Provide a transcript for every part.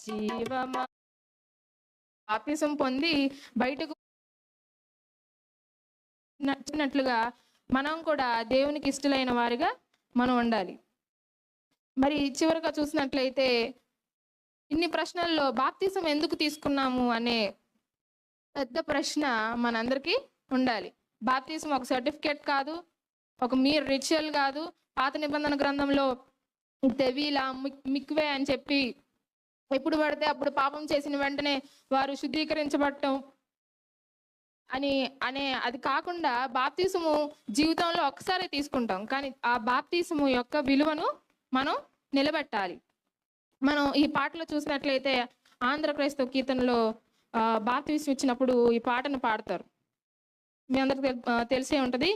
జీవమా బాప్తిసం పొంది బయటకు నచ్చినట్లుగా మనం కూడా దేవునికి ఇష్టలైన వారిగా మనం ఉండాలి. మరి చివరిగా చూసినట్లయితే ఇన్ని ప్రశ్నల్లో బాప్తిసం ఎందుకు తీసుకున్నాము అనే పెద్ద ప్రశ్న మనందరికీ ఉండాలి. బాప్తిసం ఒక సర్టిఫికేట్ కాదు, ఒక మీరు రిచువల్ కాదు. పాత నిబంధన గ్రంథంలో తెవీలా మిక్వే అని చెప్పి ఎప్పుడు పడితే అప్పుడు పాపం చేసిన వెంటనే వారు శుద్ధీకరించబడటం అనే అది కాకుండా బాప్తిసము జీవితంలో ఒకసారి తీసుకుంటాం, కానీ ఆ బాప్తిసము యొక్క విలువను మనం నిలబెట్టాలి. మనం ఈ పాటలో చూసినట్లయితే ఆంధ్ర క్రైస్తవ కీర్తనలో బాప్తిసం ఇచ్చినప్పుడు ఈ పాటను పాడతారు. మీ అందరికి తెలిసే ఉంటది.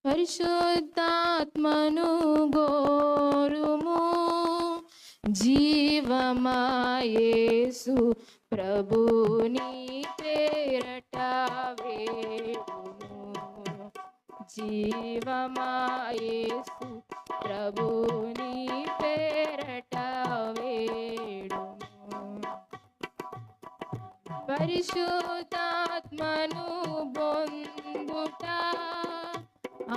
పరిశుద్ధాత్మను గోరుము జీవమా యేసు ప్రభుని పేరట వేడుము. జీవమా యేసు ప్రభుని పేరట వేడుము. పరిశుద్ధాత్మను పొందుట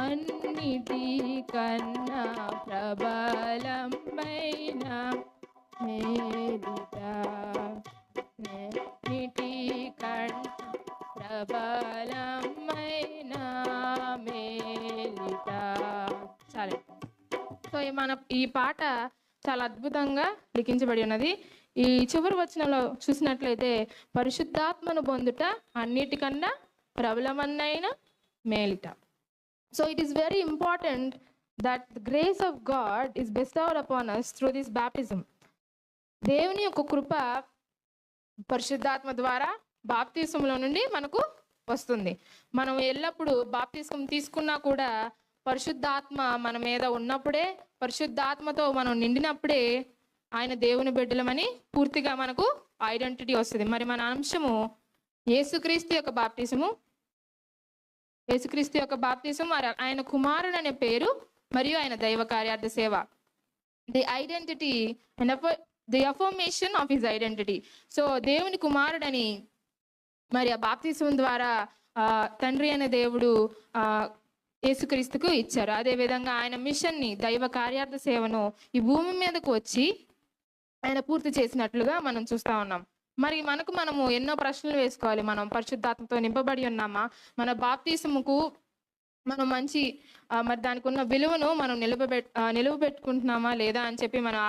అన్నిటి కన్నా ప్రబలమైన మేలిట. అన్నిటి కన్నా ప్రబలమైన మేలిట. సరే, సో ఈ పాట చాలా అద్భుతంగా లిఖించబడి ఉన్నది. ఈ చివరి వచనంలో చూసినట్లయితే పరిశుద్ధాత్మను పొందుట అన్నిటికన్నా ప్రబలమైన మేలిట. So it is very important that the grace of God is bestowed upon us through this baptism. దేవుని యొక్క కృప పరిశుద్ధాత్మ ద్వారా బాప్తిసంలో నుండి మనకు వస్తుంది. మనం ఎల్లప్పుడూ బాప్తిసం తీసుకున్నా కూడా పరిశుద్ధాత్మ మన మీద ఉన్నప్పుడే, పరిశుద్ధాత్మతో మనం నిండినప్పుడే ఆయన దేవుని బిడ్డలమని పూర్తిగా మనకు ఐడెంటిటీ వస్తుంది. మరి మన అంశము యేసుక్రీస్తు యొక్క బాప్తిసము. యేసుక్రీస్తు యొక్క బాప్తిసం, ఆయన కుమారుడు అనే పేరు మరియు ఆయన దైవ కార్యార్థ సేవ. The identity and the affirmation of his identity. So దేవుని కుమారుడని మరి ఆ బాప్తిసం ద్వారా తండ్రి అనే దేవుడు యేసుక్రీస్తుకు ఇచ్చారు. అదేవిధంగా ఆయన మిషన్ని, దైవ కార్యార్థ సేవను ఈ భూమి మీదకు వచ్చి ఆయన పూర్తి చేసినట్లుగా మనం చూస్తా ఉన్నాం. మరి మనము ఎన్నో ప్రశ్నలు వేసుకోవాలి. మనం పరిశుద్ధాత్మతో నింపబడి ఉన్నామా? మన బాప్తిసముకు మనం మంచి మరి దానికి ఉన్న విలువను మనం నిలువబెట్టుకుంటున్నామా లేదా అని చెప్పి మనం